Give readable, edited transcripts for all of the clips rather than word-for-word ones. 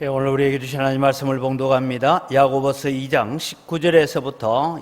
오늘 우리에게 주신 하나님 말씀을 봉독합니다. 야고보서 2장 19절에서부터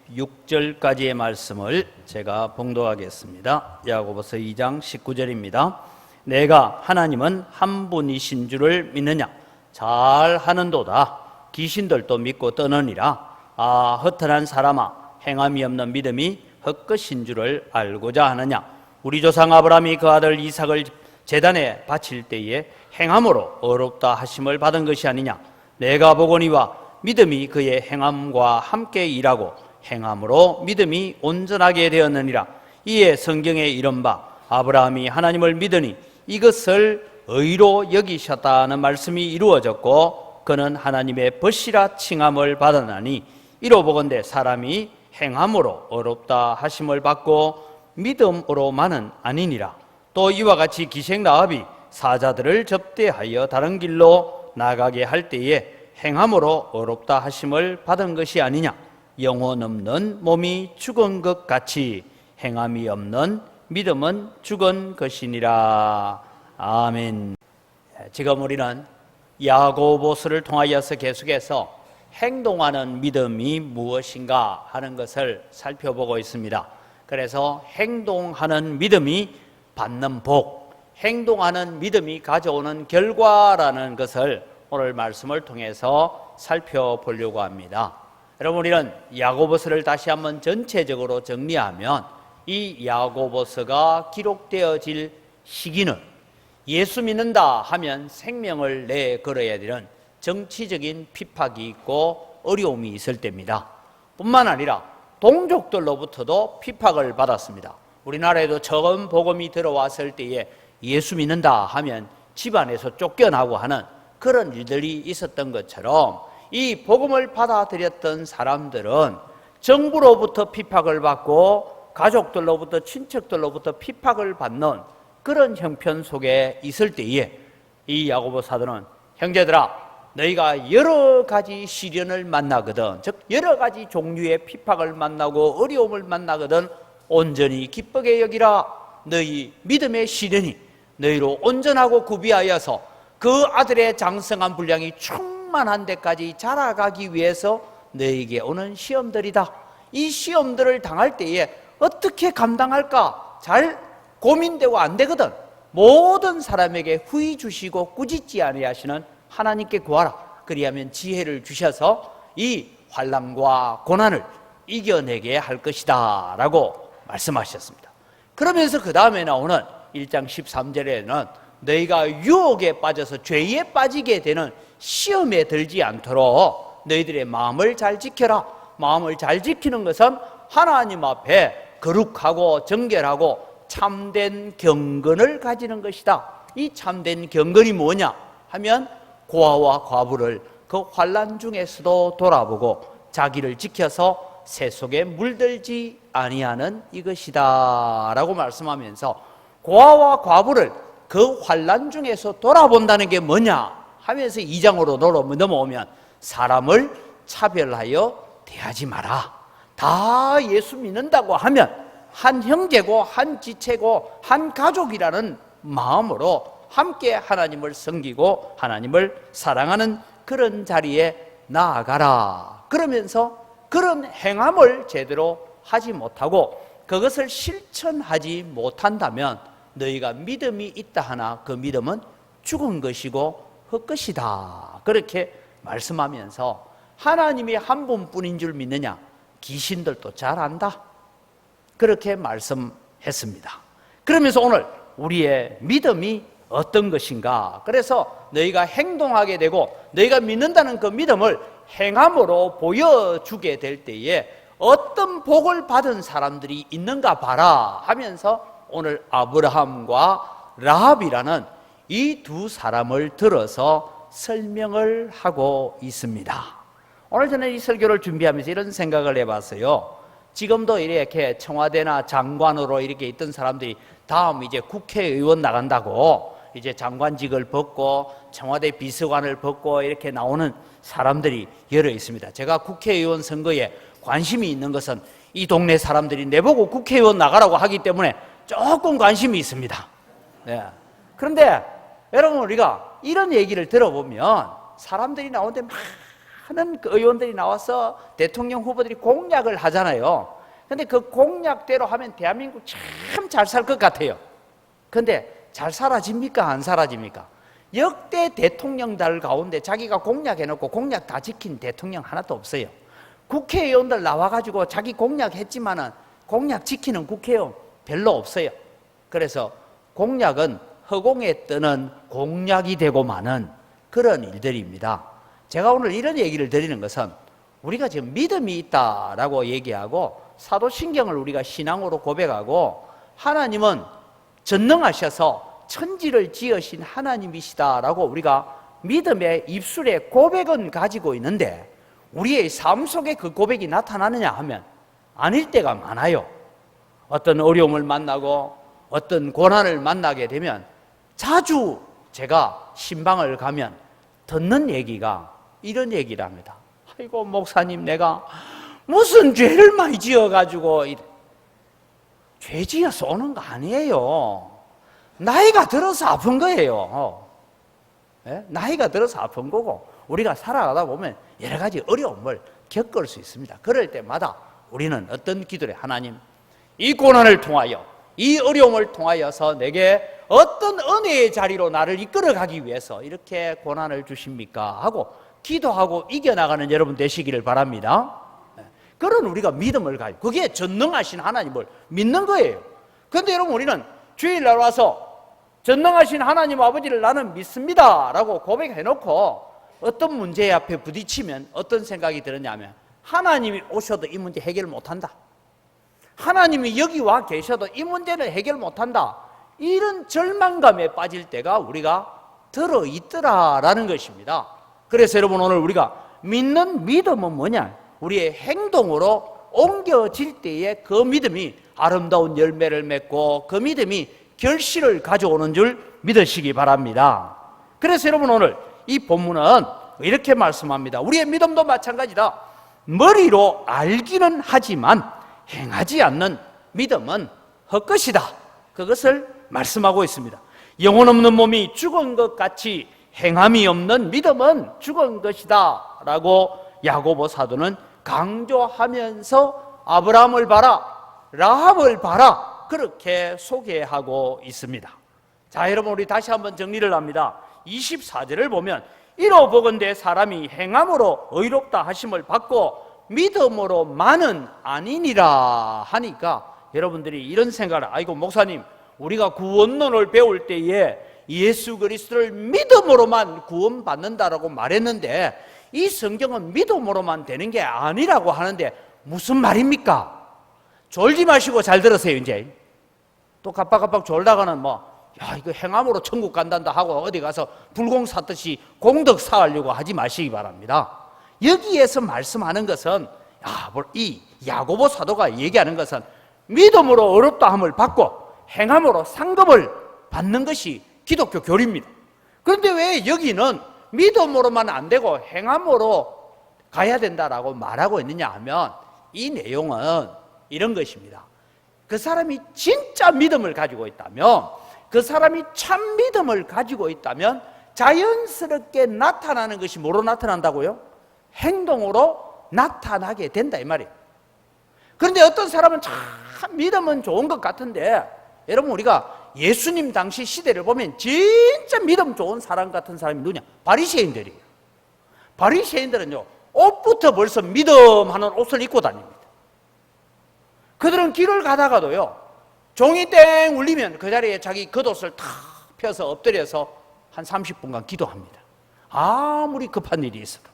26절까지의 말씀을 제가 봉독하겠습니다. 야고보서 2장 19절입니다. 내가 하나님은 한 분이신 줄을 믿느냐? 잘 하는도다. 귀신들도 믿고 떠느니라. 아, 허탄한 사람아, 행함이 없는 믿음이 헛것인 줄을 알고자 하느냐? 우리 조상 아브라함이 그 아들 이삭을 제단에 바칠 때에 행함으로 어렵다 하심을 받은 것이 아니냐? 내가 보거니와 믿음이 그의 행함과 함께 일하고 행함으로 믿음이 온전하게 되었느니라. 이에 성경에 이른 바 아브라함이 하나님을 믿으니 이것을 의로 여기셨다는 말씀이 이루어졌고 그는 하나님의 벗이라 칭함을 받았나니 이로 보건대 사람이 행함으로 어렵다 하심을 받고 믿음으로만은 아니니라. 또 이와 같이 기생 라합이 사자들을 접대하여 다른 길로 나가게 할 때에 행함으로 어렵다 하심을 받은 것이 아니냐? 영혼 없는 몸이 죽은 것 같이 행함이 없는 믿음은 죽은 것이니라. 아멘. 지금 우리는 야고보서를 통하여서 계속해서 행동하는 믿음이 무엇인가 하는 것을 살펴보고 있습니다. 그래서 행동하는 믿음이 받는 복, 행동하는 믿음이 가져오는 결과라는 것을 오늘 말씀을 통해서 살펴보려고 합니다. 여러분, 우리는 야고보서를 다시 한번 전체적으로 정리하면 이 야고보서가 기록되어질 시기는 예수 믿는다 하면 생명을 내걸어야 되는 정치적인 핍박이 있고 어려움이 있을 때입니다. 뿐만 아니라 동족들로부터도 핍박을 받았습니다. 우리나라에도 처음 복음이 들어왔을 때에 예수 믿는다 하면 집안에서 쫓겨나고 하는 그런 일들이 있었던 것처럼 이 복음을 받아들였던 사람들은 정부로부터 핍박을 받고 가족들로부터 친척들로부터 핍박을 받는 그런 형편 속에 있을 때에 이 야고보 사도는 형제들아, 너희가 여러 가지 시련을 만나거든, 즉 여러 가지 종류의 핍박을 만나고 어려움을 만나거든 온전히 기쁘게 여기라. 너희 믿음의 시련이 너희로 온전하고 구비하여서 그 아들의 장성한 분량이 충만한 데까지 자라가기 위해서 너희에게 오는 시험들이다. 이 시험들을 당할 때에 어떻게 감당할까 잘 고민되고 안 되거든. 모든 사람에게 후히 주시고 꾸짖지 아니하시는 하나님께 구하라. 그리하면 지혜를 주셔서 이 환난과 고난을 이겨내게 할 것이다 라고 말씀하셨습니다. 그러면서 그 다음에 나오는 1장 13절에는 너희가 유혹에 빠져서 죄에 빠지게 되는 시험에 들지 않도록 너희들의 마음을 잘 지켜라. 마음을 잘 지키는 것은 하나님 앞에 거룩하고 정결하고 참된 경건을 가지는 것이다. 이 참된 경건이 뭐냐 하면 고아와 과부를 그 환난 중에서도 돌아보고 자기를 지켜서 새 속에 물들지 아니하는 이것이다 라고 말씀하면서 고아와 과부를 그 환난 중에서 돌아본다는 게 뭐냐 하면서 2장으로 넘어오면 사람을 차별하여 대하지 마라. 다 예수 믿는다고 하면 한 형제고 한 지체고 한 가족이라는 마음으로 함께 하나님을 섬기고 하나님을 사랑하는 그런 자리에 나아가라. 그러면서 그런 행함을 제대로 하지 못하고 그것을 실천하지 못한다면 너희가 믿음이 있다 하나 그 믿음은 죽은 것이고 헛것이다. 그렇게 말씀하면서 하나님이 한 분뿐인 줄 믿느냐? 귀신들도 잘 안다. 그렇게 말씀했습니다. 그러면서 오늘 우리의 믿음이 어떤 것인가? 그래서 너희가 행동하게 되고 너희가 믿는다는 그 믿음을 행함으로 보여주게 될 때에 어떤 복을 받은 사람들이 있는가 봐라 하면서 오늘 아브라함과 라합이라는 이 두 사람을 들어서 설명을 하고 있습니다. 오늘 저는 이 설교를 준비하면서 이런 생각을 해봤어요. 지금도 이렇게 청와대나 장관으로 이렇게 있던 사람들이 다음 이제 국회의원 나간다고 이제 장관직을 벗고 청와대 비서관을 벗고 이렇게 나오는 사람들이 여러 있습니다. 제가 국회의원 선거에 관심이 있는 것은 이 동네 사람들이 내보고 국회의원 나가라고 하기 때문에 조금 관심이 있습니다. 네. 그런데 여러분, 우리가 이런 얘기를 들어보면 사람들이 나오는데 많은 의원들이 나와서 대통령 후보들이 공약을 하잖아요. 근데 그 공약대로 하면 대한민국 참 잘 살 것 같아요. 근데 잘 사라집니까? 안 사라집니까? 역대 대통령들 가운데 자기가 공약해놓고 공약 다 지킨 대통령 하나도 없어요. 국회의원들 나와가지고 자기 공약했지만은 공약 지키는 국회의원 별로 없어요. 그래서 공약은 허공에 뜨는 공약이 되고 마는 그런 일들입니다. 제가 오늘 이런 얘기를 드리는 것은 우리가 지금 믿음이 있다라고 얘기하고 사도신경을 우리가 신앙으로 고백하고 하나님은 전능하셔서 천지를 지으신 하나님이시다라고 우리가 믿음의 입술에 고백은 가지고 있는데 우리의 삶 속에 그 고백이 나타나느냐 하면 아닐 때가 많아요. 어떤 어려움을 만나고 어떤 고난을 만나게 되면 자주 제가 신방을 가면 듣는 얘기가 이런 얘기를 합니다. 아이고 목사님, 내가 무슨 죄를 많이 지어가지고 죄 지어서 오는 거 아니에요. 나이가 들어서 아픈 거예요. 나이가 들어서 아픈 거고 우리가 살아가다 보면 여러 가지 어려움을 겪을 수 있습니다. 그럴 때마다 우리는 어떤 기도를 해? 하나님, 이 고난을 통하여 이 어려움을 통하여서 내게 어떤 은혜의 자리로 나를 이끌어가기 위해서 이렇게 고난을 주십니까? 하고 기도하고 이겨나가는 여러분 되시기를 바랍니다. 그런 우리가 믿음을 가지고 그게 전능하신 하나님을 믿는 거예요. 그런데 여러분 우리는 주일날 와서 전능하신 하나님 아버지를 나는 믿습니다 라고 고백해놓고 어떤 문제 앞에 부딪히면 어떤 생각이 드느냐면 하나님이 오셔도 이 문제 해결 못한다. 하나님이 여기 와 계셔도 이 문제는 해결 못한다. 이런 절망감에 빠질 때가 우리가 들어있더라라는 것입니다. 그래서 여러분 오늘 우리가 믿는 믿음은 뭐냐? 우리의 행동으로 옮겨질 때에 그 믿음이 아름다운 열매를 맺고 그 믿음이 결실을 가져오는 줄 믿으시기 바랍니다. 그래서 여러분 오늘 이 본문은 이렇게 말씀합니다. 우리의 믿음도 마찬가지다. 머리로 알기는 하지만 행하지 않는 믿음은 헛것이다. 그것을 말씀하고 있습니다. 영혼 없는 몸이 죽은 것 같이 행함이 없는 믿음은 죽은 것이다 라고 야고보 사도는 강조하면서 아브라함을 봐라, 라합을 봐라 그렇게 소개하고 있습니다. 자, 여러분 우리 다시 한번 정리를 합니다. 24절을 보면 이로보건대 사람이 행함으로 의롭다 하심을 받고 믿음으로만은 아니니라 하니까 여러분들이 이런 생각을 아이고 목사님, 우리가 구원론을 배울 때에 예수 그리스도를 믿음으로만 구원받는다라고 말했는데 이 성경은 믿음으로만 되는 게 아니라고 하는데 무슨 말입니까? 졸지 마시고 잘 들으세요. 이제 또 깜빡깜빡 졸다가는 이거 행함으로 천국 간단다 하고 어디 가서 불공 샀듯이 공덕 쌓으려고 하지 마시기 바랍니다. 여기에서 말씀하는 것은 이 야고보 사도가 얘기하는 것은 믿음으로 어렵다 함을 받고 행함으로 상급을 받는 것이 기독교 교리입니다. 그런데 왜 여기는 믿음으로만 안 되고 행함으로 가야 된다라고 말하고 있느냐 하면 이 내용은 이런 것입니다. 그 사람이 진짜 믿음을 가지고 있다면, 그 사람이 참 믿음을 가지고 있다면 자연스럽게 나타나는 것이 뭐로 나타난다고요? 행동으로 나타나게 된다 이 말이에요. 그런데 어떤 사람은 참 믿음은 좋은 것 같은데 여러분 우리가 예수님 당시 시대를 보면 진짜 믿음 좋은 사람 같은 사람이 누구냐? 바리새인들이에요. 바리새인들은요 옷부터 벌써 믿음하는 옷을 입고 다닙니다. 그들은 길을 가다가도요 종이 땡 울리면 그 자리에 자기 겉옷을 탁 펴서 엎드려서 한 30분간 기도합니다. 아무리 급한 일이 있어도.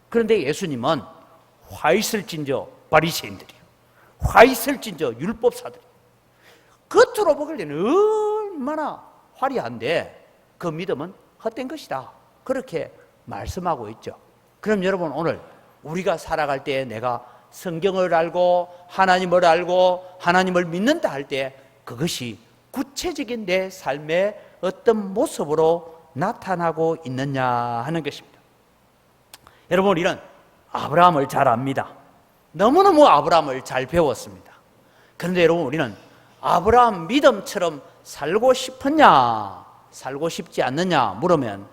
그런데 예수님은 화 있을진저 바리새인들이요, 화 있을진저 율법사들이요. 겉으로 보길 때는 얼마나 화려한데 그 믿음은 헛된 것이다. 그렇게 말씀하고 있죠. 그럼 여러분 오늘 우리가 살아갈 때 내가 성경을 알고 하나님을 알고 하나님을 믿는다 할 때 그것이 구체적인 내 삶의 어떤 모습으로 나타나고 있느냐 하는 것입니다. 여러분 우리는 아브라함을 잘 압니다. 너무너무 아브라함을 잘 배웠습니다. 그런데 여러분 우리는 아브라함 믿음처럼 살고 싶었냐? 살고 싶지 않느냐 물으면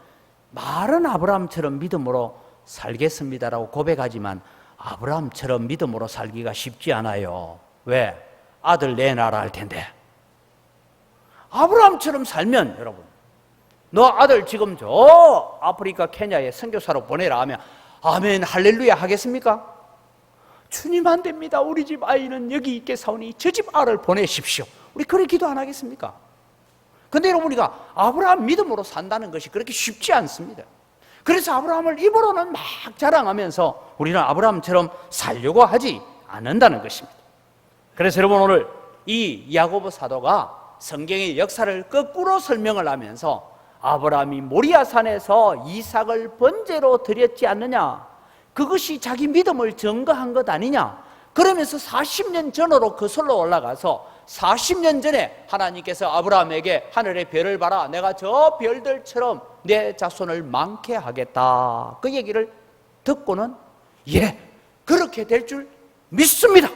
말은 아브라함처럼 믿음으로 살겠습니다라고 고백하지만 아브라함처럼 믿음으로 살기가 쉽지 않아요. 왜? 아들 내놔라 할 텐데. 아브라함처럼 살면 여러분, 너 아들 지금 저 아프리카 케냐에 선교사로 보내라 하면 아멘 할렐루야 하겠습니까? 주님 안 됩니다. 우리 집 아이는 여기 있게 사오니 저 집 아를 보내십시오. 우리 그렇게 기도 안 하겠습니까? 근데 여러분, 우리가 아브라함 믿음으로 산다는 것이 그렇게 쉽지 않습니다. 그래서 아브라함을 입으로는 막 자랑하면서 우리는 아브라함처럼 살려고 하지 않는다는 것입니다. 그래서 여러분, 오늘 이 야고보 사도가 성경의 역사를 거꾸로 설명을 하면서 아브라함이 모리아산에서 이삭을 번제로 드렸지 않느냐, 그것이 자기 믿음을 증거한 것 아니냐, 그러면서 40년 전으로 거슬러 올라가서 40년 전에 하나님께서 아브라함에게 하늘의 별을 봐라, 내가 저 별들처럼 내 자손을 많게 하겠다, 그 얘기를 듣고는 예, 그렇게 될 줄 믿습니다.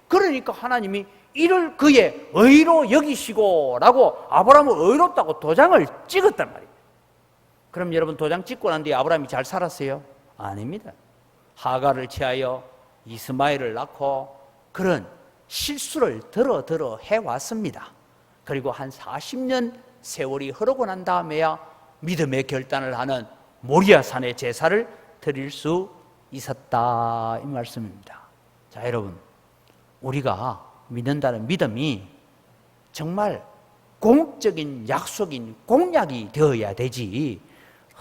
그러니까 하나님이 이를 그의 의로 여기시고 라고 아브라함을 의롭다고 도장을 찍었단 말이에요. 그럼 여러분, 도장 찍고 난 뒤에 아브라함이 잘 살았어요? 아닙니다. 하갈을 취하여 이스마엘을 낳고 그런 실수를 들어 해왔습니다. 그리고 한 40년 세월이 흐르고 난 다음에야 믿음의 결단을 하는 모리아산의 제사를 드릴 수 있었다, 이 말씀입니다. 자, 여러분, 우리가 믿는다는 믿음이 정말 공적인 약속인 공약이 되어야 되지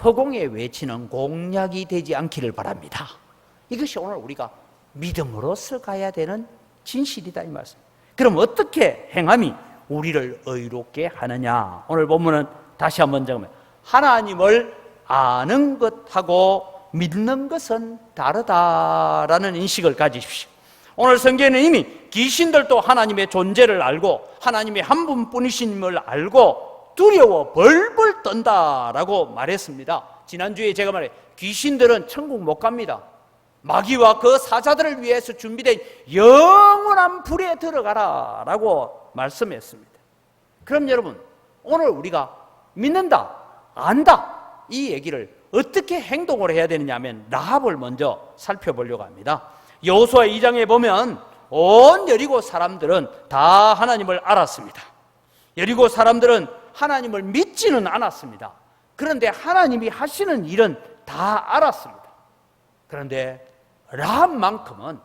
허공에 외치는 공약이 되지 않기를 바랍니다. 이것이 오늘 우리가 믿음으로서 가야 되는 진실이다, 이 말씀. 그럼 어떻게 행함이 우리를 의롭게 하느냐? 오늘 본문은 다시 한번 정리해. 하나님을 아는 것하고 믿는 것은 다르다라는 인식을 가지십시오. 오늘 성경에는 이미 귀신들도 하나님의 존재를 알고 하나님의 한 분뿐이심을 알고 두려워 벌벌 떤다라고 말했습니다. 지난주에 제가 말해, 귀신들은 천국 못 갑니다. 마귀와 그 사자들을 위해서 준비된 영원한 불에 들어가라 라고 말씀했습니다. 그럼 여러분, 오늘 우리가 믿는다, 안다, 이 얘기를 어떻게 행동을 해야 되느냐 하면 라합을 먼저 살펴보려고 합니다. 여호수아 2장에 보면 온 여리고 사람들은 다 하나님을 알았습니다. 여리고 사람들은 하나님을 믿지는 않았습니다. 그런데 하나님이 하시는 일은 다 알았습니다. 그런데 라합만큼은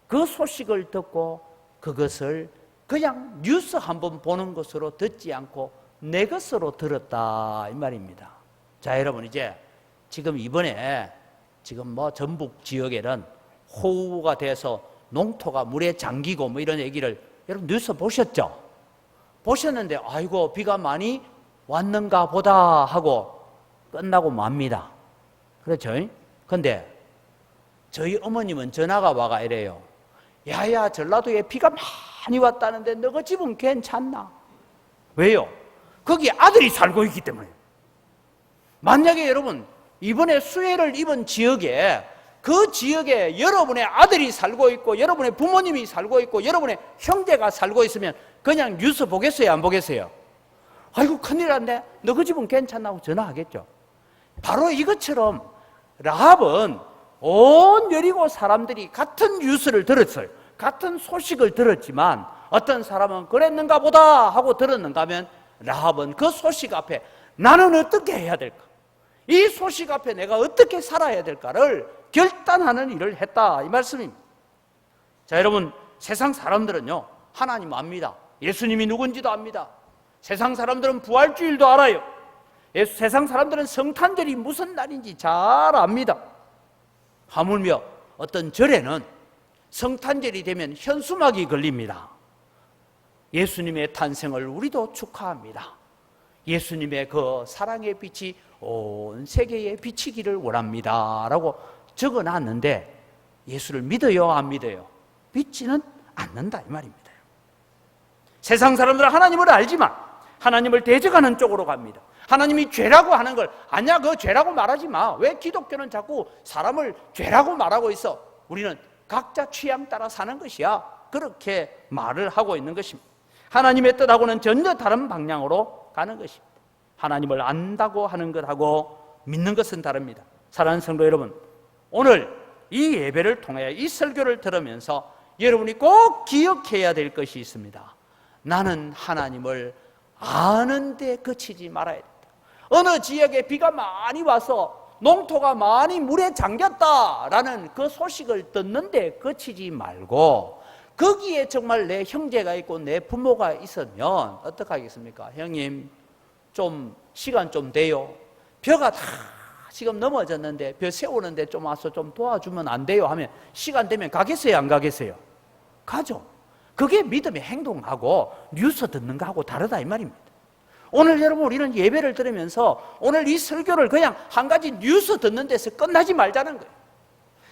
그 소식을 듣고 그것을 그냥 뉴스 한번 보는 것으로 듣지 않고 내 것으로 들었다, 이 말입니다. 자, 여러분, 이제 지금 이번에 지금 전북 지역에는 호우가 돼서 농토가 물에 잠기고 이런 얘기를 여러분 뉴스 보셨죠? 보셨는데 아이고 비가 많이 왔는가 보다 하고 끝나고 맙니다. 그렇죠? 근데 저희 어머님은 전화가 와가 이래요. 야야, 전라도에 비가 많이 왔다는데 너희 집은 괜찮나? 왜요? 거기 아들이 살고 있기 때문에. 만약에 여러분 이번에 수해를 입은 지역에, 그 지역에 여러분의 아들이 살고 있고 여러분의 부모님이 살고 있고 여러분의 형제가 살고 있으면 그냥 뉴스 보겠어요, 안 보겠어요? 아이고 큰일 났네, 너 그 집은 괜찮나 하고 전화하겠죠. 바로 이것처럼 라합은 온 여리고 사람들이 같은 뉴스를 들었어요. 같은 소식을 들었지만 어떤 사람은 그랬는가 보다 하고 들었는가 하면 라합은 그 소식 앞에 나는 어떻게 해야 될까, 이 소식 앞에 내가 어떻게 살아야 될까를 결단하는 일을 했다, 이 말씀입니다. 자, 여러분, 세상 사람들은요 하나님 압니다. 예수님이 누군지도 압니다. 세상 사람들은 부활주일도 알아요. 세상 사람들은 성탄절이 무슨 날인지 잘 압니다. 하물며 어떤 절에는 성탄절이 되면 현수막이 걸립니다. 예수님의 탄생을 우리도 축하합니다. 예수님의 그 사랑의 빛이 온 세계에 비치기를 원합니다 라고 적어놨는데 예수를 믿어요, 안 믿어요? 믿지는 않는다, 이 말입니다. 세상 사람들은 하나님을 알지만 하나님을 대적하는 쪽으로 갑니다. 하나님이 죄라고 하는 걸 아니야, 그거 죄라고 말하지 마. 왜 기독교는 자꾸 사람을 죄라고 말하고 있어? 우리는 각자 취향 따라 사는 것이야, 그렇게 말을 하고 있는 것입니다. 하나님의 뜻하고는 전혀 다른 방향으로 가는 것입니다. 하나님을 안다고 하는 것하고 믿는 것은 다릅니다. 사랑하는 성도 여러분, 오늘 이 예배를 통해 이 설교를 들으면서 여러분이 꼭 기억해야 될 것이 있습니다. 나는 하나님을 아는 데 그치지 말아야 된다. 어느 지역에 비가 많이 와서 농토가 많이 물에 잠겼다라는 그 소식을 듣는데 그치지 말고 거기에 정말 내 형제가 있고 내 부모가 있으면 어떻게 하겠습니까? 형님, 좀 시간 좀 돼요. 벼가 다 지금 넘어졌는데 벼 세우는데 좀 와서 좀 도와주면 안 돼요 하면 시간 되면 가겠어요, 안 가겠어요? 가죠. 그게 믿음의 행동하고 뉴스 듣는 거하고 다르다 이 말입니다. 오늘 여러분, 우리는 예배를 들으면서 오늘 이 설교를 그냥 한 가지 뉴스 듣는 데서 끝나지 말자는 거예요.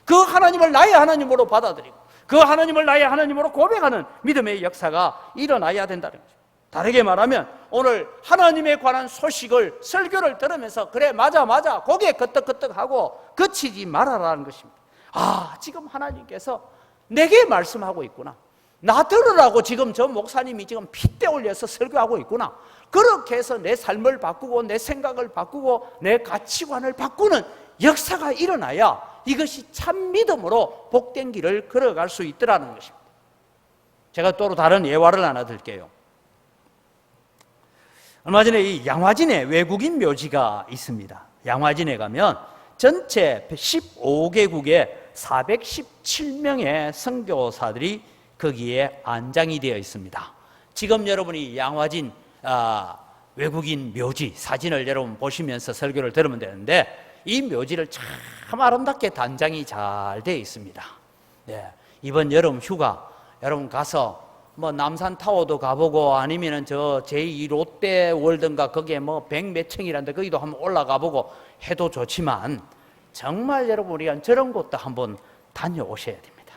그 하나님을 나의 하나님으로 받아들이고 그 하나님을 나의 하나님으로 고백하는 믿음의 역사가 일어나야 된다는 거죠. 다르게 말하면 오늘 하나님에 관한 소식을, 설교를 들으면서 그래 맞아 고개 끄덕끄덕하고 그치지 말아라는 것입니다. 아, 지금 하나님께서 내게 말씀하고 있구나. 나 들으라고 지금 저 목사님이 지금 핏대 올려서 설교하고 있구나. 그렇게 해서 내 삶을 바꾸고 내 생각을 바꾸고 내 가치관을 바꾸는 역사가 일어나야 이것이 참 믿음으로 복된 길을 걸어갈 수 있더라는 것입니다. 제가 또 다른 예화를 하나 들게요. 얼마 전에 이 양화진에 외국인 묘지가 있습니다. 양화진에 가면 전체 15개국에 417명의 선교사들이 거기에 안장이 되어 있습니다. 지금 여러분이 양화진 외국인 묘지 사진을 여러분 보시면서 설교를 들으면 되는데 이 묘지를 참 아름답게 단장이 잘 되어 있습니다. 네, 이번 여름 휴가 여러분 가서 뭐 남산타워도 가보고 아니면은 저 제2 롯데월드인가 거기에 뭐 100몇 층이란데 거기도 한번 올라가 보고 해도 좋지만 정말 여러분 우리가 저런 곳도 한번 다녀오셔야 됩니다.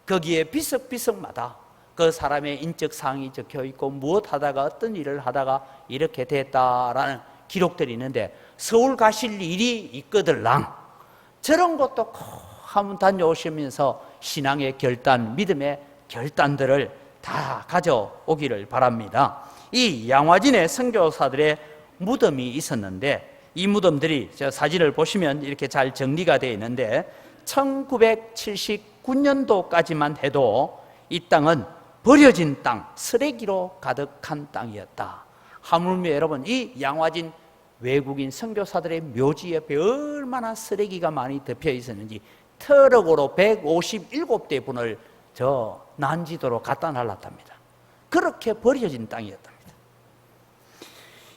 거기에 비석비석마다 그 사람의 인적사항이 적혀 있고 무엇 하다가 어떤 일을 하다가 이렇게 됐다라는 기록들이 있는데 서울 가실 일이 있거들랑 저런 것도 꼭 한번 다녀오시면서 신앙의 결단, 믿음의 결단들을 다 가져오기를 바랍니다. 이 양화진의 선교사들의 무덤이 있었는데 이 무덤들이 저 사진을 보시면 이렇게 잘 정리가 되어 있는데 1979년도까지만 해도 이 땅은 버려진 땅, 쓰레기로 가득한 땅이었다. 하물며 여러분 이 양화진 외국인 선교사들의 묘지 옆에 얼마나 쓰레기가 많이 덮여 있었는지 트럭으로 157대 분을 저 난지도로 갖다 날랐답니다. 그렇게 버려진 땅이었답니다.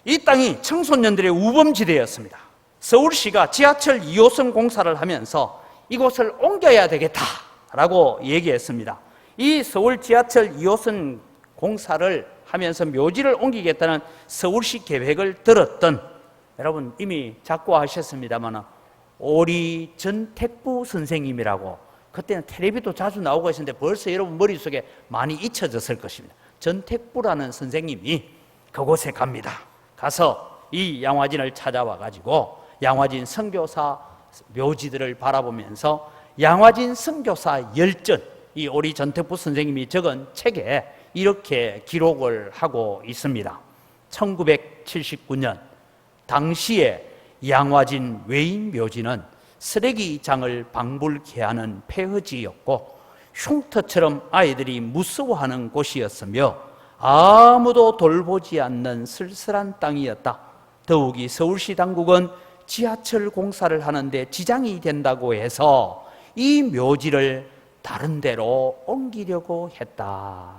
이 땅이 청소년들의 우범지대였습니다. 서울시가 지하철 2호선 공사를 하면서 이곳을 옮겨야 되겠다라고 얘기했습니다. 이 서울 지하철 2호선 공사를 하면서 묘지를 옮기겠다는 서울시 계획을 들었던 여러분 이미 작고하셨습니다만 오리 전택부 선생님이라고 그때는 텔레비도 자주 나오고 있었는데 벌써 여러분 머릿속에 많이 잊혀졌을 것입니다. 전택부라는 선생님이 그곳에 갑니다. 가서 이 양화진을 찾아와 가지고 양화진 선교사 묘지들을 바라보면서 양화진 선교사 열전, 이 오리 전택부 선생님이 적은 책에 이렇게 기록을 하고 있습니다. 1979년 당시에 양화진 외인 묘지는 쓰레기장을 방불케 하는 폐허지였고 흉터처럼 아이들이 무서워하는 곳이었으며 아무도 돌보지 않는 쓸쓸한 땅이었다. 더욱이 서울시 당국은 지하철 공사를 하는데 지장이 된다고 해서 이 묘지를 다른 데로 옮기려고 했다.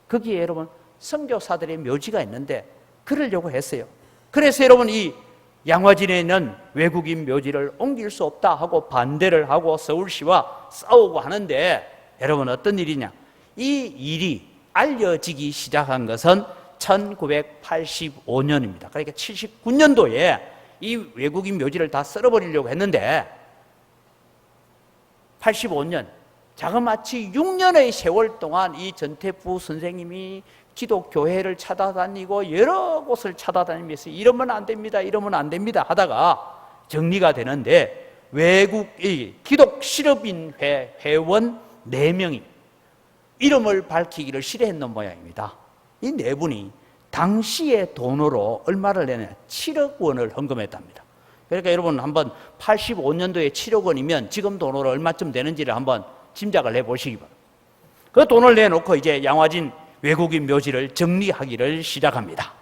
거기에 여러분 선교사들의 묘지가 있는데 그러려고 했어요. 그래서 여러분 이 양화진에 있는 외국인 묘지를 옮길 수 없다 하고 반대를 하고 서울시와 싸우고 하는데 여러분 어떤 일이냐? 이 일이 알려지기 시작한 것은 1985년입니다. 그러니까 79년도에 이 외국인 묘지를 다 썰어버리려고 했는데 85년 자그마치 6년의 세월 동안 이 전태부 선생님이 기독교회를 찾아다니고 여러 곳을 찾아다니면서 이러면 안 됩니다, 이러면 안 됩니다 하다가 정리가 되는데 외국의 기독실업인회 회원 4명이 이름을 밝히기를 싫어했는 모양입니다. 이 4분이 당시의 돈으로 얼마를 내냐? 7억 원을 헌금했답니다. 그러니까 여러분 한번 85년도에 7억 원이면 지금 돈으로 얼마쯤 되는지를 한번 짐작을 해보시기 바랍니다. 그 돈을 내놓고 이제 양화진 외국인 묘지를 정리하기를 시작합니다.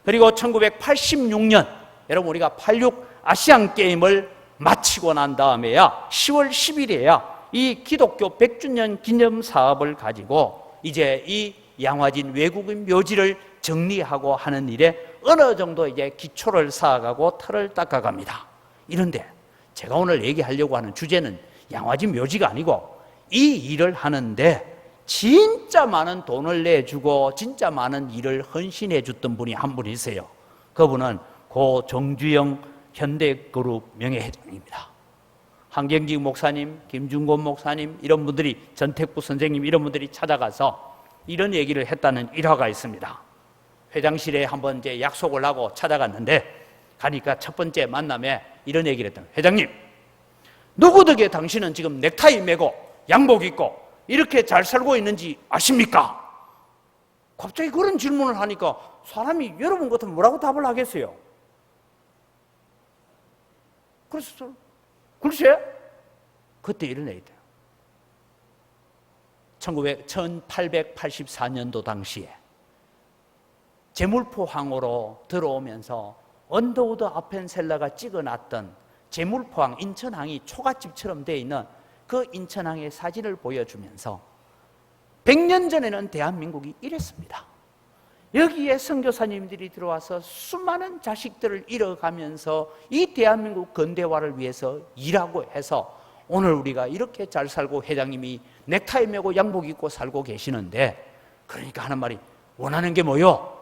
그리고 1986년 여러분 우리가 86 아시안 게임을 마치고 난 다음에야 10월 10일에야 이 기독교 100주년 기념 사업을 가지고 이제 이 양화진 외국인 묘지를 정리하고 하는 일에 어느 정도 이제 기초를 쌓아가고 틀을 닦아갑니다. 이런데 제가 오늘 얘기하려고 하는 주제는 양화진 묘지가 아니고 이 일을 하는데 진짜 많은 돈을 내주고 진짜 많은 일을 헌신해 줬던 분이 한 분 있어요. 그분은 고 정주영 현대그룹 명예회장입니다. 한경직 목사님, 김준곤 목사님 이런 분들이, 전택부 선생님 이런 분들이 찾아가서 이런 얘기를 했다는 일화가 있습니다. 회장실에 한번 이제 약속을 하고 찾아갔는데 가니까 첫 번째 만남에 이런 얘기를 했던 거예요. 회장님, 누구 덕에 당신은 지금 넥타이 매고 양복 입고 이렇게 잘 살고 있는지 아십니까? 갑자기 그런 질문을 하니까 사람이 여러분 같으면 뭐라고 답을 하겠어요? 그래서 글쎄 그때 이런 얘기 돼요. 1884년도 당시에 제물포항으로 들어오면서 언더우드 아펜셀러가 찍어놨던 제물포항 인천항이 초가집처럼 되어 있는 그 인천항의 사진을 보여주면서 100년 전에는 대한민국이 이랬습니다. 여기에 선교사님들이 들어와서 수많은 자식들을 잃어가면서 이 대한민국 근대화를 위해서 일하고 해서 오늘 우리가 이렇게 잘 살고 회장님이 넥타이 메고 양복 입고 살고 계시는데, 그러니까 하는 말이 원하는 게 뭐요?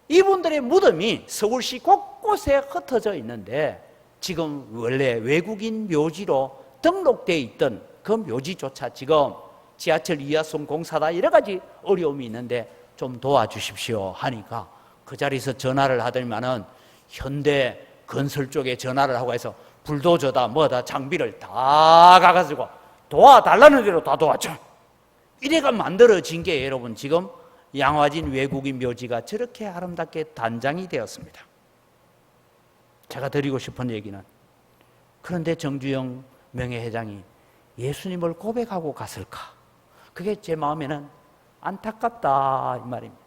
이분들의 무덤이 서울시 곳곳에 흩어져 있는데 지금 원래 외국인 묘지로 등록되어 있던 그 묘지조차 지금 지하철 이하선 공사다 여러 가지 어려움이 있는데 좀 도와주십시오 하니까 그 자리에서 전화를 하더니만은 현대 건설 쪽에 전화를 하고 해서 불도저다 뭐다 장비를 다 가가지고 도와달라는 대로 다 도와줘. 이래가 만들어진 게 여러분 지금 양화진 외국인 묘지가 저렇게 아름답게 단장이 되었습니다. 제가 드리고 싶은 얘기는, 그런데 정주영 명예회장이 예수님을 고백하고 갔을까? 그게 제 마음에는 안타깝다 이 말입니다.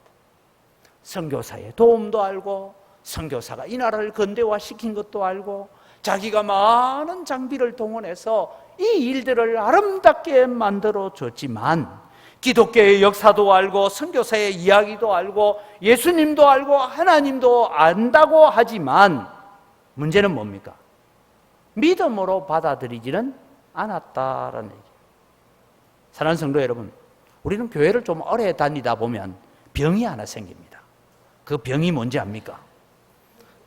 선교사의 도움도 알고 선교사가 이 나라를 근대화시킨 것도 알고 자기가 많은 장비를 동원해서 이 일들을 아름답게 만들어 줬지만 기독교의 역사도 알고 선교사의 이야기도 알고 예수님도 알고 하나님도 안다고 하지만 문제는 뭡니까? 믿음으로 받아들이지는 않았다라는 얘기예요. 사랑하는 성도 여러분, 우리는 교회를 좀 오래 다니다 보면 병이 하나 생깁니다. 그 병이 뭔지 압니까?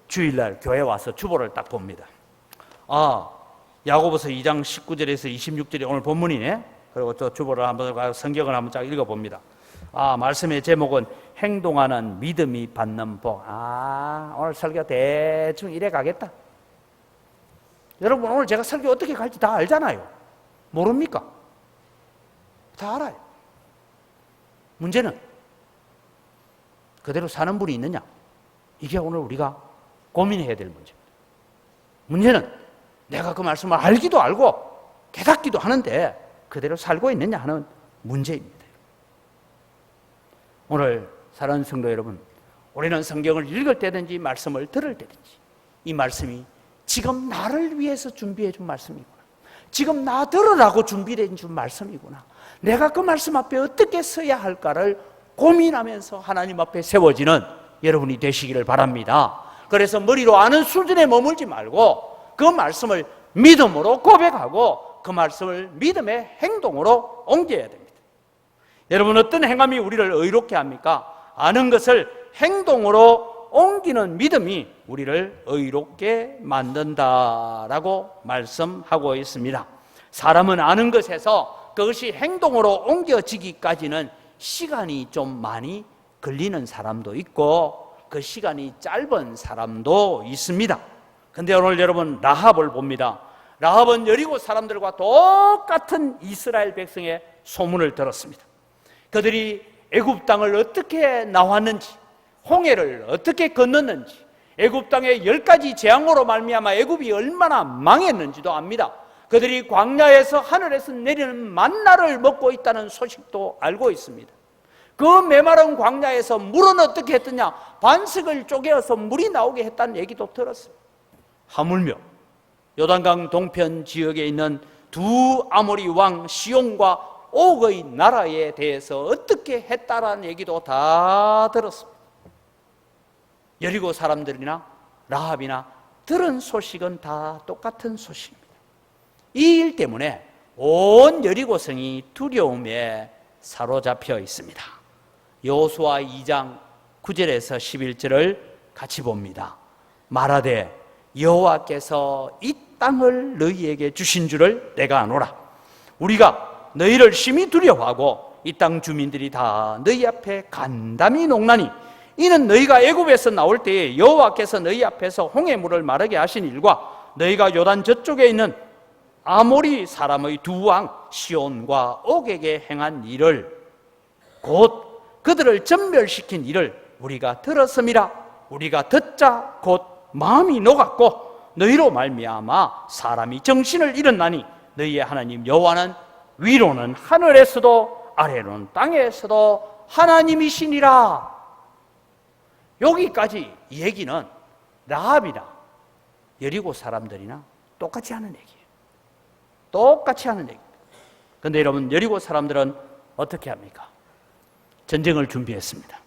주일날 교회 와서 주보를 딱 봅니다. 야고보서 2장 19절에서 26절이 오늘 본문이네. 그리고 또 주보를 한번 성경을 한번 쫙 읽어봅니다. 말씀의 제목은 행동하는 믿음이 받는 복. 오늘 설교 대충 이래 가겠다. 여러분 오늘 제가 설교 어떻게 갈지 다 알잖아요. 모릅니까? 다 알아요. 문제는 그대로 사는 분이 있느냐? 이게 오늘 우리가 고민해야 될 문제입니다. 문제는 내가 그 말씀을 알기도 알고 깨닫기도 하는데 그대로 살고 있느냐 하는 문제입니다. 오늘 사랑하는 성도 여러분, 우리는 성경을 읽을 때든지 말씀을 들을 때든지 이 말씀이 지금 나를 위해서 준비해 준 말씀이구나, 지금 나 들으라고 준비해 준 말씀이구나, 내가 그 말씀 앞에 어떻게 서야 할까를 고민하면서 하나님 앞에 세워지는 여러분이 되시기를 바랍니다. 그래서 머리로 아는 수준에 머물지 말고 그 말씀을 믿음으로 고백하고 그 말씀을 믿음의 행동으로 옮겨야 됩니다. 여러분, 어떤 행함이 우리를 의롭게 합니까? 아는 것을 행동으로 옮기는 믿음이 우리를 의롭게 만든다라고 말씀하고 있습니다. 사람은 아는 것에서 그것이 행동으로 옮겨지기까지는 시간이 좀 많이 걸리는 사람도 있고 그 시간이 짧은 사람도 있습니다. 근데 오늘 여러분 라합을 봅니다. 라합은 여리고 사람들과 똑같은 이스라엘 백성의 소문을 들었습니다. 그들이 애굽 땅을 어떻게 나왔는지, 홍해를 어떻게 건넜는지, 애굽 땅의 10가지 재앙으로 말미암아 애굽이 얼마나 망했는지도 압니다. 그들이 광야에서 하늘에서 내리는 만나를 먹고 있다는 소식도 알고 있습니다. 그 메마른 광야에서 물은 어떻게 했더냐? 반석을 쪼개어서 물이 나오게 했다는 얘기도 들었어요. 하물며 요단강 동편 지역에 있는 두 아모리 왕 시온과 옥의 나라에 대해서 어떻게 했다라는 얘기도 다 들었습니다. 여리고 사람들이나 라합이나 들은 소식은 다 똑같은 소식입니다. 이 일 때문에 온 여리고성이 두려움에 사로잡혀 있습니다. 여호수아 2장 9절에서 11절을 같이 봅니다. 말하되 여호와께서 이 땅을 너희에게 주신 줄을 내가 아노라. 우리가 너희를 심히 두려워하고 이 땅 주민들이 다 너희 앞에 간담이 녹나니 이는 너희가 애굽에서 나올 때에 여호와께서 너희 앞에서 홍해물을 마르게 하신 일과 너희가 요단 저쪽에 있는 아모리 사람의 두 왕 시온과 옥에게 행한 일을, 곧 그들을 전멸시킨 일을 우리가 들었음이라. 우리가 듣자 곧 마음이 녹았고 너희로 말미암아 사람이 정신을 잃었나니 너희의 하나님 여호와는 위로는 하늘에서도 아래로는 땅에서도 하나님이시니라. 여기까지 얘기는 라합이나 여리고 사람들이나 똑같이 하는 얘기예요. 똑같이 하는 얘기입니다. 그런데 여러분, 여리고 사람들은 어떻게 합니까? 전쟁을 준비했습니다.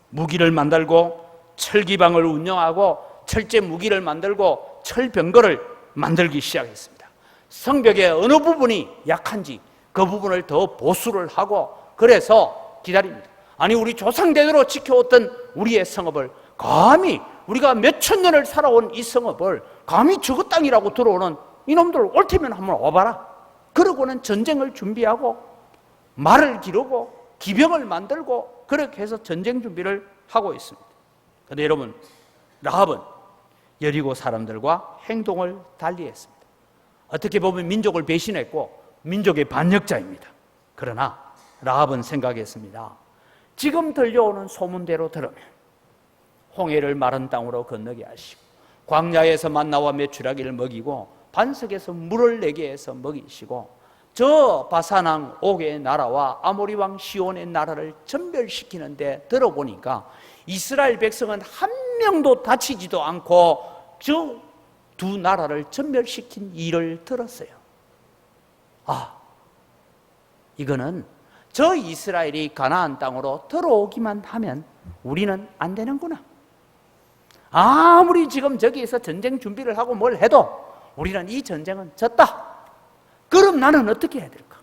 무기를 만들고 철기방을 운영하고 철제 무기를 만들고 철병거를 만들기 시작했습니다. 성벽의 어느 부분이 약한지 그 부분을 더 보수를 하고, 그래서 기다립니다. 아니, 우리 조상대대로 지켜왔던 우리의 성읍을 감히, 우리가 몇천 년을 살아온 이 성읍을 감히 저거 땅이라고 들어오는 이놈들 올 테면 한번 와봐라. 그러고는 전쟁을 준비하고 말을 기르고 기병을 만들고 그렇게 해서 전쟁 준비를 하고 있습니다. 그런데 여러분, 라합은 여리고 사람들과 행동을 달리했습니다. 어떻게 보면 민족을 배신했고 민족의 반역자입니다. 그러나 라합은 생각했습니다. 지금 들려오는 소문대로 들으면 홍해를 마른 땅으로 건너게 하시고 광야에서 만나와 메추라기를 먹이고 반석에서 물을 내게 해서 먹이시고 저 바산왕 옥의 나라와 아모리 왕 시온의 나라를 전멸시키는데 들어보니까 이스라엘 백성은 한 명도 다치지도 않고 저 두 나라를 전멸시킨 일을 들었어요. 아, 이거는 저 이스라엘이 가나안 땅으로 들어오기만 하면 우리는 안 되는구나. 아무리 지금 저기에서 전쟁 준비를 하고 뭘 해도 우리는 이 전쟁은 졌다. 그럼 나는 어떻게 해야 될까?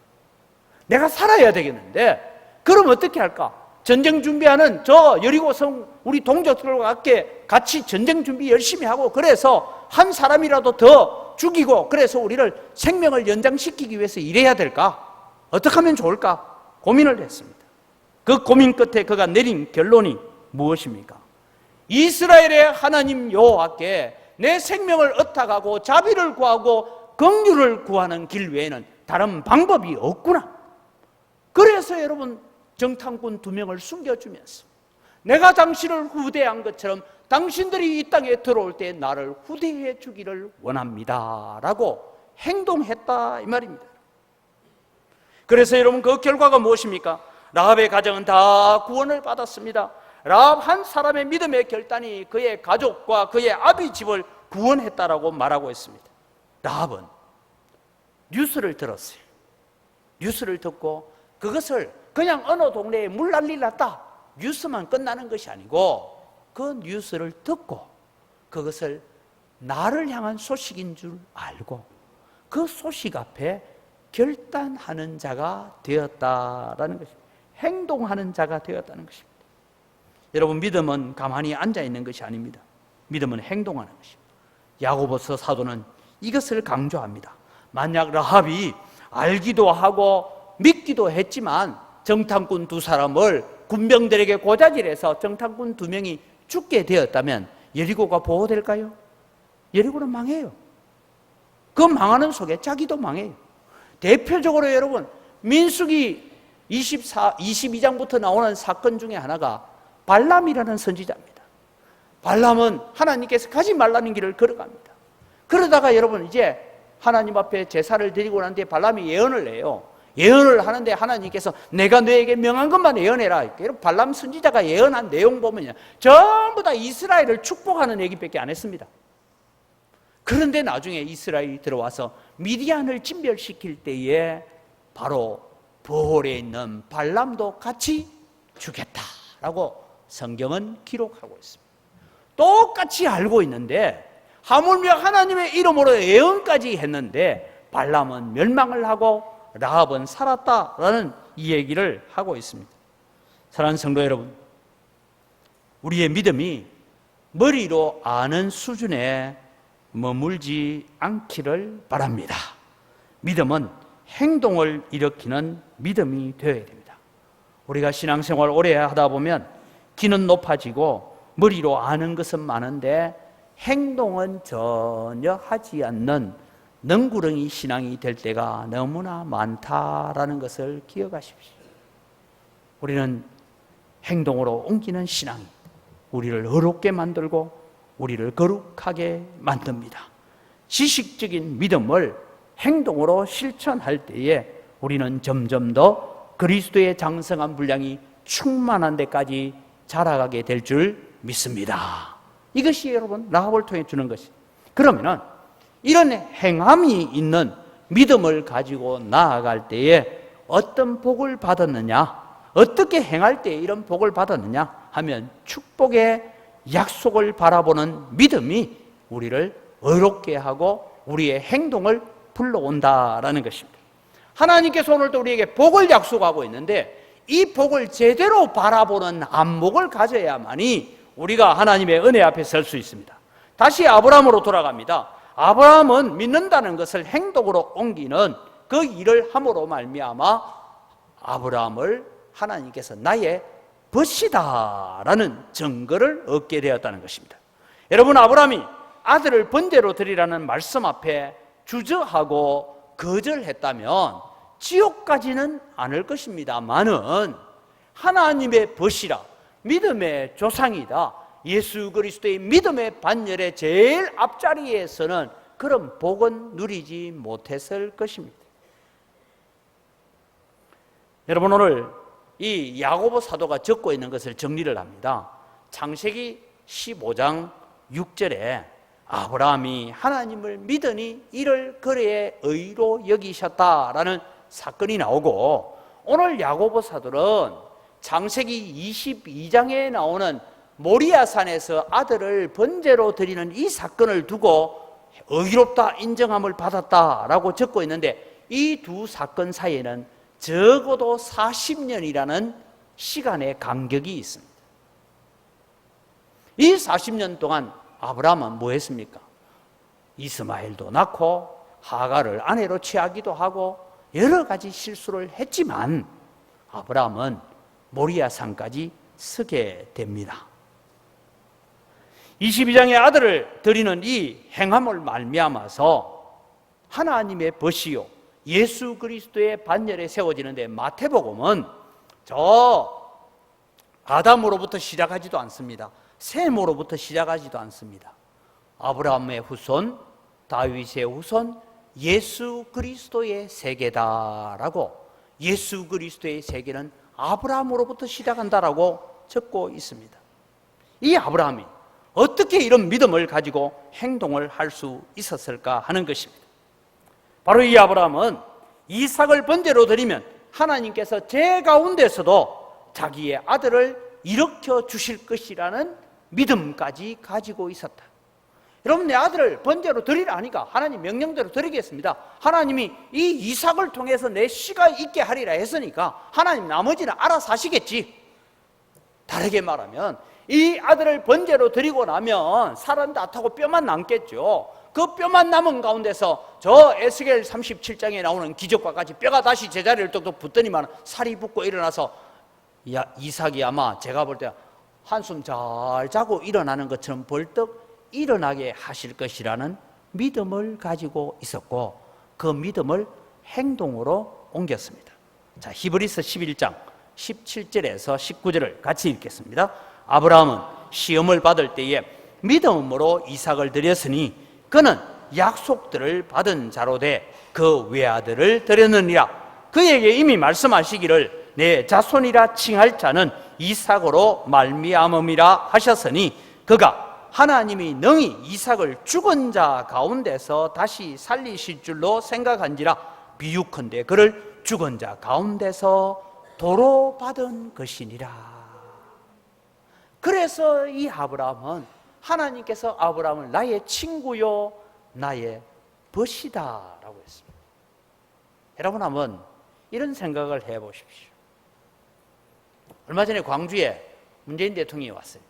내가 살아야 되겠는데 그럼 어떻게 할까? 전쟁 준비하는 저 여리고성 우리 동족들과 함께 같이 전쟁 준비 열심히 하고, 그래서 한 사람이라도 더 죽이고 그래서 우리를 생명을 연장시키기 위해서 일해야 될까? 어떻게 하면 좋을까? 고민을 했습니다. 그 고민 끝에 그가 내린 결론이 무엇입니까? 이스라엘의 하나님 여호와께 내 생명을 얻어가고 자비를 구하고 긍휼을 구하는 길 외에는 다른 방법이 없구나. 그래서 여러분, 정탐꾼 2명을 숨겨주면서 내가 당신을 후대한 것처럼 당신들이 이 땅에 들어올 때 나를 후대해 주기를 원합니다 라고 행동했다, 이 말입니다. 그래서 여러분, 그 결과가 무엇입니까? 라합의 가정은 다 구원을 받았습니다. 라합 한 사람의 믿음의 결단이 그의 가족과 그의 아비 집을 구원했다라고 말하고 있습니다. 라합은 뉴스를 들었어요. 뉴스를 듣고 그것을 그냥 어느 동네에 물난리 났다, 뉴스만 끝나는 것이 아니고 그 뉴스를 듣고 그것을 나를 향한 소식인 줄 알고 그 소식 앞에 결단하는 자가 되었다라는 것입니다. 행동하는 자가 되었다는 것입니다. 여러분, 믿음은 가만히 앉아있는 것이 아닙니다. 믿음은 행동하는 것입니다. 야고보서 사도는 이것을 강조합니다. 만약 라합이 알기도 하고 믿기도 했지만 정탐꾼 2사람을 군병들에게 고자질해서 정탐꾼 2명이 죽게 되었다면 여리고가 보호될까요? 여리고는 망해요. 그 망하는 속에 자기도 망해요. 대표적으로 여러분, 민수기 22장부터 나오는 사건 중에 하나가 발람이라는 선지자입니다. 발람은 하나님께서 가지 말라는 길을 걸어갑니다. 그러다가 여러분 이제 하나님 앞에 제사를 드리고 난 뒤에 발람이 예언을 해요. 예언을 하는데 하나님께서 내가 너에게 명한 것만 예언해라. 여러분 발람 선지자가 예언한 내용 보면요, 전부 다 이스라엘을 축복하는 얘기밖에 안 했습니다. 그런데 나중에 이스라엘이 들어와서 미디안을 진멸시킬 때에 바로 보홀에 있는 발람도 같이 죽였다라고 성경은 기록하고 있습니다. 똑같이 알고 있는데 하물며 하나님의 이름으로 예언까지 했는데 발람은 멸망을 하고 라합은 살았다라는 이 얘기를 하고 있습니다. 사랑하는 성도 여러분, 우리의 믿음이 머리로 아는 수준에 머물지 않기를 바랍니다. 믿음은 행동을 일으키는 믿음이 되어야 됩니다. 우리가 신앙생활 오래 하다 보면 귀는 높아지고 머리로 아는 것은 많은데 행동은 전혀 하지 않는 능구렁이 신앙이 될 때가 너무나 많다라는 것을 기억하십시오. 우리는 행동으로 옮기는 신앙이 우리를 어렵게 만들고 우리를 거룩하게 만듭니다. 지식적인 믿음을 행동으로 실천할 때에 우리는 점점 더 그리스도의 장성한 분량이 충만한 데까지 자라가게 될 줄 믿습니다. 이것이 여러분 라합을 통해 주는 것이. 그러면은 이런 행함이 있는 믿음을 가지고 나아갈 때에 어떤 복을 받았느냐, 어떻게 행할 때에 이런 복을 받았느냐 하면 축복의 약속을 바라보는 믿음이 우리를 의롭게 하고 우리의 행동을 불러온다라는 것입니다. 하나님께서 오늘도 우리에게 복을 약속하고 있는데 이 복을 제대로 바라보는 안목을 가져야만이 우리가 하나님의 은혜 앞에 설 수 있습니다. 다시 아브라함으로 돌아갑니다. 아브라함은 믿는다는 것을 행동으로 옮기는 그 일을 함으로 말미암아 아브라함을 하나님께서 나의 벗이다라는 증거를 얻게 되었다는 것입니다. 여러분, 아브라함이 아들을 번제로 드리라는 말씀 앞에 주저하고 거절했다면 지옥 가지는 않을 것입니다만은 하나님의 벗이라, 믿음의 조상이다, 예수 그리스도의 믿음의 반열의 제일 앞자리에서는 그런 복은 누리지 못했을 것입니다. 여러분, 오늘 이 야고보 사도가 적고 있는 것을 정리를 합니다. 창세기 15장 6절에 아브라함이 하나님을 믿으니 이를 그의 의로 여기셨다라는 사건이 나오고, 오늘 야고보 사도는 창세기 22장에 나오는 모리아산에서 아들을 번제로 드리는 이 사건을 두고 의롭다 인정함을 받았다라고 적고 있는데, 이 두 사건 사이에는 적어도 40년이라는 시간의 간격이 있습니다. 이 40년 동안 아브라함은 뭐 했습니까? 이스마엘도 낳고 하갈을 아내로 취하기도 하고 여러 가지 실수를 했지만 아브라함은 모리아산까지 서게 됩니다. 22장의 아들을 드리는 이 행함을 말미암아서 하나님의 벗이요 예수 그리스도의 반열에 세워지는데, 마태복음은 저 아담으로부터 시작하지도 않습니다. 셈으로부터 시작하지도 않습니다. 아브라함의 후손, 다윗의 후손, 예수 그리스도의 세계다라고, 예수 그리스도의 세계는 아브라함으로부터 시작한다라고 적고 있습니다. 이 아브라함이 어떻게 이런 믿음을 가지고 행동을 할 수 있었을까 하는 것입니다. 바로 이 아브라함은 이삭을 번제로 드리면 하나님께서 제 가운데서도 자기의 아들을 일으켜 주실 것이라는 믿음까지 가지고 있었다. 여러분, 내 아들을 번제로 드리라 하니까 하나님 명령대로 드리겠습니다. 하나님이 이 이삭을 통해서 내 씨가 있게 하리라 했으니까 하나님 나머지는 알아서 하시겠지. 다르게 말하면 이 아들을 번제로 드리고 나면 살은 다 타고 뼈만 남겠죠. 그 뼈만 남은 가운데서 저 에스겔 37장에 나오는 기적과 같이 뼈가 다시 제자리를 똑똑 붙더니만 살이 붙고 일어나서 이삭이 아마 제가 볼 때 한숨 잘 자고 일어나는 것처럼 벌떡 일어나게 하실 것이라는 믿음을 가지고 있었고, 그 믿음을 행동으로 옮겼습니다. 자, 히브리서 11장 17절에서 19절을 같이 읽겠습니다. 아브라함은 시험을 받을 때에 믿음으로 이삭을 드렸으니 그는 약속들을 받은 자로 돼 그 외아들을 드렸느니라. 그에게 이미 말씀하시기를 내 자손이라 칭할 자는 이삭으로 말미암음이라 하셨으니 그가 하나님이 능히 이삭을 죽은 자 가운데서 다시 살리실 줄로 생각한지라. 비유컨대 그를 죽은 자 가운데서 도로 받은 것이니라. 그래서 이 아브라함은 하나님께서 아브라함을 나의 친구요 나의 벗이다 라고 했습니다. 여러분 한번 이런 생각을 해보십시오. 얼마 전에 광주에 문재인 대통령이 왔어요.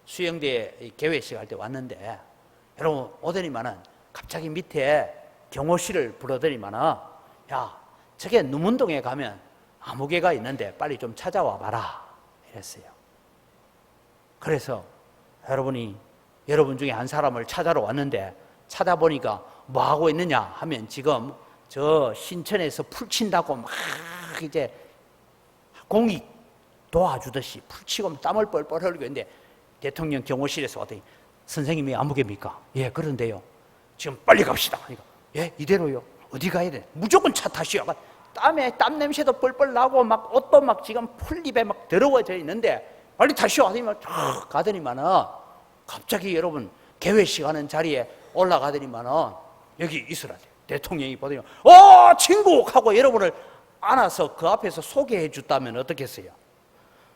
수영대 개회식 할 때 왔는데 여러분 오더니만은 갑자기 밑에 경호실을 불러더니만은 야 저게 누문동에 가면 아무개가 있는데 빨리 좀 찾아와 봐라 이랬어요. 그래서 여러분 중에 한 사람을 찾아러 왔는데 찾아보니까 뭐 하고 있느냐 하면 지금 저 신천에서 풀친다고 막 이제 공익 도와주듯이 풀치고 땀을 뻘뻘 흘리고 있는데 대통령 경호실에서 왔더니 선생님이 아무개입니까? 예 그런데요 지금 빨리 갑시다. 그러니까 예 이대로요? 어디 가야 돼? 무조건 차 타시오. 땀에 땀 냄새도 뻘뻘 나고 막 옷도 막 지금 풀잎에 막 더러워져 있는데 빨리 타시오 하더니만 쫙 가더니만은 갑자기 여러분 개회식 하는 자리에 올라가더니만은 여기 있으라. 대통령이 보더니 친구 하고 여러분을 안아서 그 앞에서 소개해 줬다면 어떻겠어요?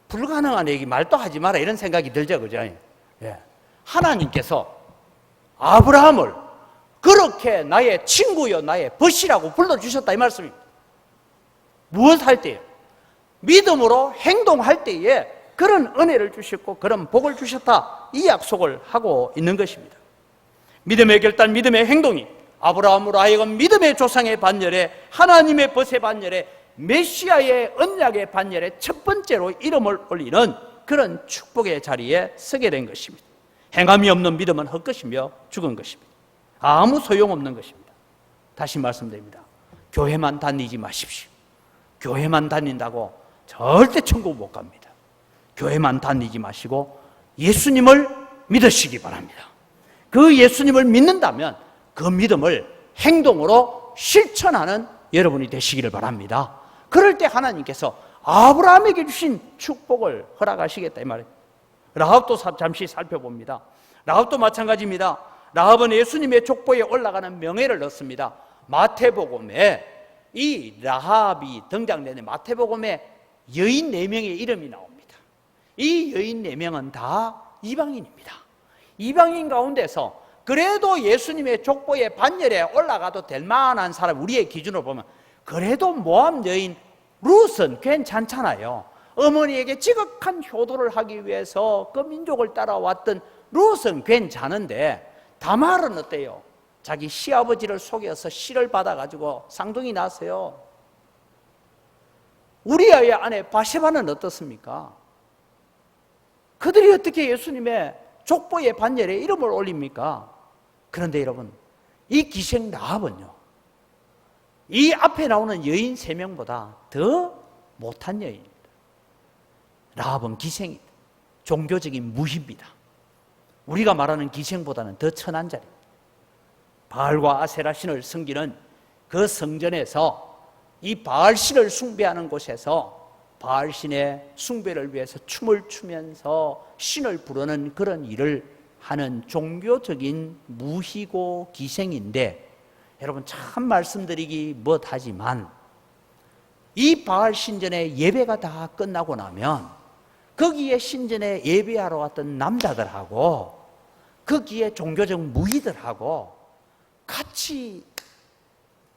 불가능한 얘기 말도 하지 마라 이런 생각이 들죠, 그죠? 예. 하나님께서 아브라함을 그렇게 나의 친구요 나의 벗이라고 불러주셨다 이 말씀입니다. 무엇 할 때요? 믿음으로 행동할 때에 그런 은혜를 주셨고 그런 복을 주셨다 이 약속을 하고 있는 것입니다. 믿음의 결단, 믿음의 행동이 아브라함으로 하여금 믿음의 조상의 반열에 하나님의 벗의 반열에 메시아의 언약의 반열에 첫 번째로 이름을 올리는 그런 축복의 자리에 서게 된 것입니다. 행함이 없는 믿음은 헛것이며 죽은 것입니다. 아무 소용없는 것입니다. 다시 말씀드립니다. 교회만 다니지 마십시오. 교회만 다닌다고 절대 천국 못 갑니다. 교회만 다니지 마시고 예수님을 믿으시기 바랍니다. 그 예수님을 믿는다면 그 믿음을 행동으로 실천하는 여러분이 되시기를 바랍니다. 그럴 때 하나님께서 아브라함에게 주신 축복을 허락하시겠다 이 말이에요. 라합도 잠시 살펴봅니다. 라합도 마찬가지입니다. 라합은 예수님의 족보에 올라가는 명예를 얻습니다. 마태복음에 이 라합이 등장되는 마태복음에 여인 4명의 이름이 나옵니다. 이 여인 4명은 다 이방인입니다. 이방인 가운데서 그래도 예수님의 족보의 반열에 올라가도 될 만한 사람, 우리의 기준으로 보면 그래도 모함 여인 룻은 괜찮잖아요. 어머니에게 지극한 효도를 하기 위해서 그 민족을 따라왔던 룻은 괜찮은데 다말은 어때요? 자기 시아버지를 속여서 씨를 받아가지고 쌍둥이 낳았어요. 우리아의 아내 바세바는 어떻습니까? 그들이 어떻게 예수님의 족보의 반열에 이름을 올립니까? 그런데 여러분, 이 기생 라합은요, 이 앞에 나오는 여인 3명보다 더 못한 여인입니다. 라합은 기생입니다. 종교적인 무희입니다. 우리가 말하는 기생보다는 더 천한 자리입니다. 바알과 아세라 신을 섬기는 그 성전에서 이 바알 신을 숭배하는 곳에서 바알 신의 숭배를 위해서 춤을 추면서 신을 부르는 그런 일을 하는 종교적인 무희고 기생인데, 여러분 참 말씀드리기 못하지만 이 바알 신전의 예배가 다 끝나고 나면 거기에 신전에 예배하러 왔던 남자들하고 거기에 종교적 무희들하고 같이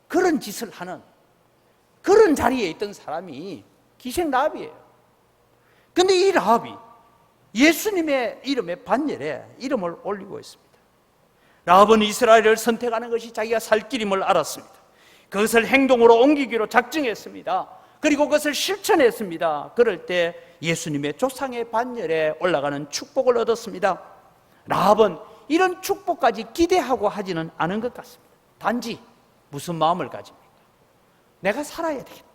그런 짓을 하는 그런 자리에 있던 사람이 기생 라합이에요. 그런데 이 라합이 예수님의 이름의 반열에 이름을 올리고 있습니다. 라합은 이스라엘을 선택하는 것이 자기가 살 길임을 알았습니다. 그것을 행동으로 옮기기로 작정했습니다. 그리고 그것을 실천했습니다. 그럴 때 예수님의 조상의 반열에 올라가는 축복을 얻었습니다. 라합은 이런 축복까지 기대하고 하지는 않은 것 같습니다. 단지 무슨 마음을 가집니까? 내가 살아야 되겠다.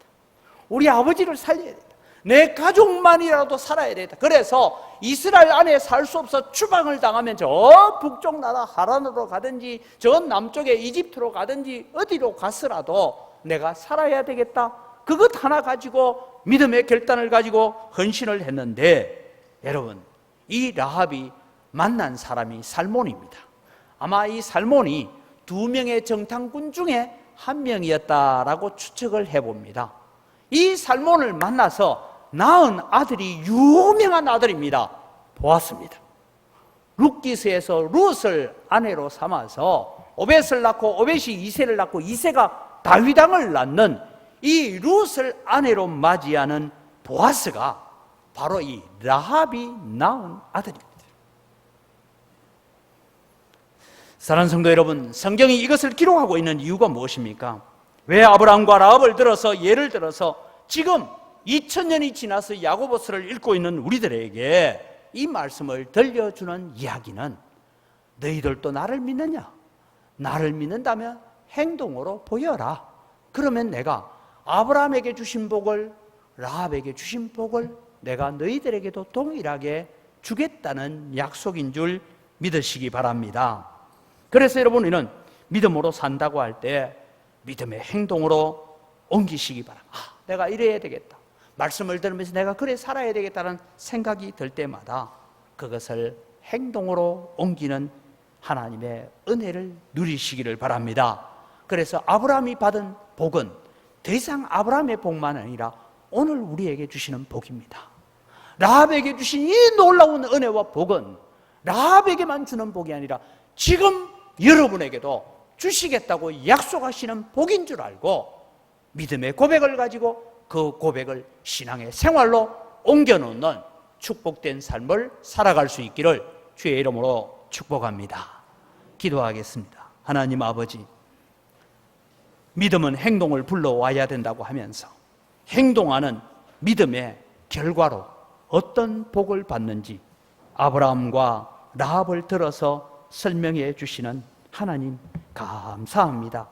우리 아버지를 살려야 되겠다. 내 가족만이라도 살아야 되겠다. 그래서 이스라엘 안에 살 수 없어 추방을 당하면 저 북쪽 나라 하란으로 가든지 저 남쪽에 이집트로 가든지 어디로 갔으라도 내가 살아야 되겠다. 그것 하나 가지고 믿음의 결단을 가지고 헌신을 했는데, 여러분, 이 라합이 만난 사람이 살몬입니다. 아마 이 살몬이 2명의 정탐꾼 중에 1명이었다라고 추측을 해봅니다. 이 살몬을 만나서 낳은 아들이 유명한 아들입니다. 보았습니다. 룻기스에서 룻을 아내로 삼아서 오벳을 낳고 오벳이 이새를 낳고 이새가 다윗왕을 낳는 이 룻을 아내로 맞이하는 보아스가 바로 이 라합이 낳은 아들입니다. 사랑하는 성도 여러분, 성경이 이것을 기록하고 있는 이유가 무엇입니까? 왜 아브라함과 라합을 들어서 예를 들어서 지금 2000년이 지나서 야고보서를 읽고 있는 우리들에게 이 말씀을 들려주는 이야기는, 너희들도 나를 믿느냐? 나를 믿는다면 행동으로 보여라. 그러면 내가 아브라함에게 주신 복을, 라합에게 주신 복을 내가 너희들에게도 동일하게 주겠다는 약속인 줄 믿으시기 바랍니다. 그래서 여러분, 우리는 믿음으로 산다고 할 때 믿음의 행동으로 옮기시기 바랍니다. 내가 이래야 되겠다. 말씀을 들으면서 내가 그래 살아야 되겠다는 생각이 들 때마다 그것을 행동으로 옮기는 하나님의 은혜를 누리시기를 바랍니다. 그래서 아브라함이 받은 복은 더 이상 아브라함의 복만 아니라 오늘 우리에게 주시는 복입니다. 라합에게 주신 이 놀라운 은혜와 복은 라합에게만 주는 복이 아니라 지금 여러분에게도 주시겠다고 약속하시는 복인 줄 알고 믿음의 고백을 가지고 그 고백을 신앙의 생활로 옮겨놓는 축복된 삶을 살아갈 수 있기를 주의 이름으로 축복합니다. 기도하겠습니다. 하나님 아버지, 믿음은 행동을 불러와야 된다고 하면서 행동하는 믿음의 결과로 어떤 복을 받는지 아브라함과 라합을 들어서 설명해 주시는 하나님 감사합니다.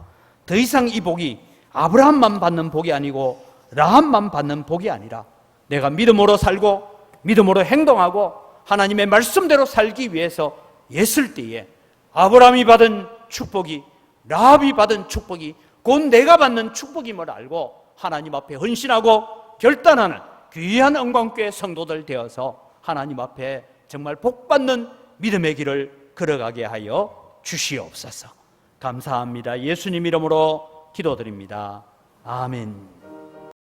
더 이상 이 복이 아브라함만 받는 복이 아니고 라합만 받는 복이 아니라 내가 믿음으로 살고 믿음으로 행동하고 하나님의 말씀대로 살기 위해서 애쓸 때에 아브라함이 받은 축복이, 라합이 받은 축복이 곧 내가 받는 축복임을 알고 하나님 앞에 헌신하고 결단하는 귀한 영광교회 성도들 되어서 하나님 앞에 정말 복받는 믿음의 길을 걸어가게 하여 주시옵소서. 감사합니다. 예수님 이름으로 기도드립니다. 아멘.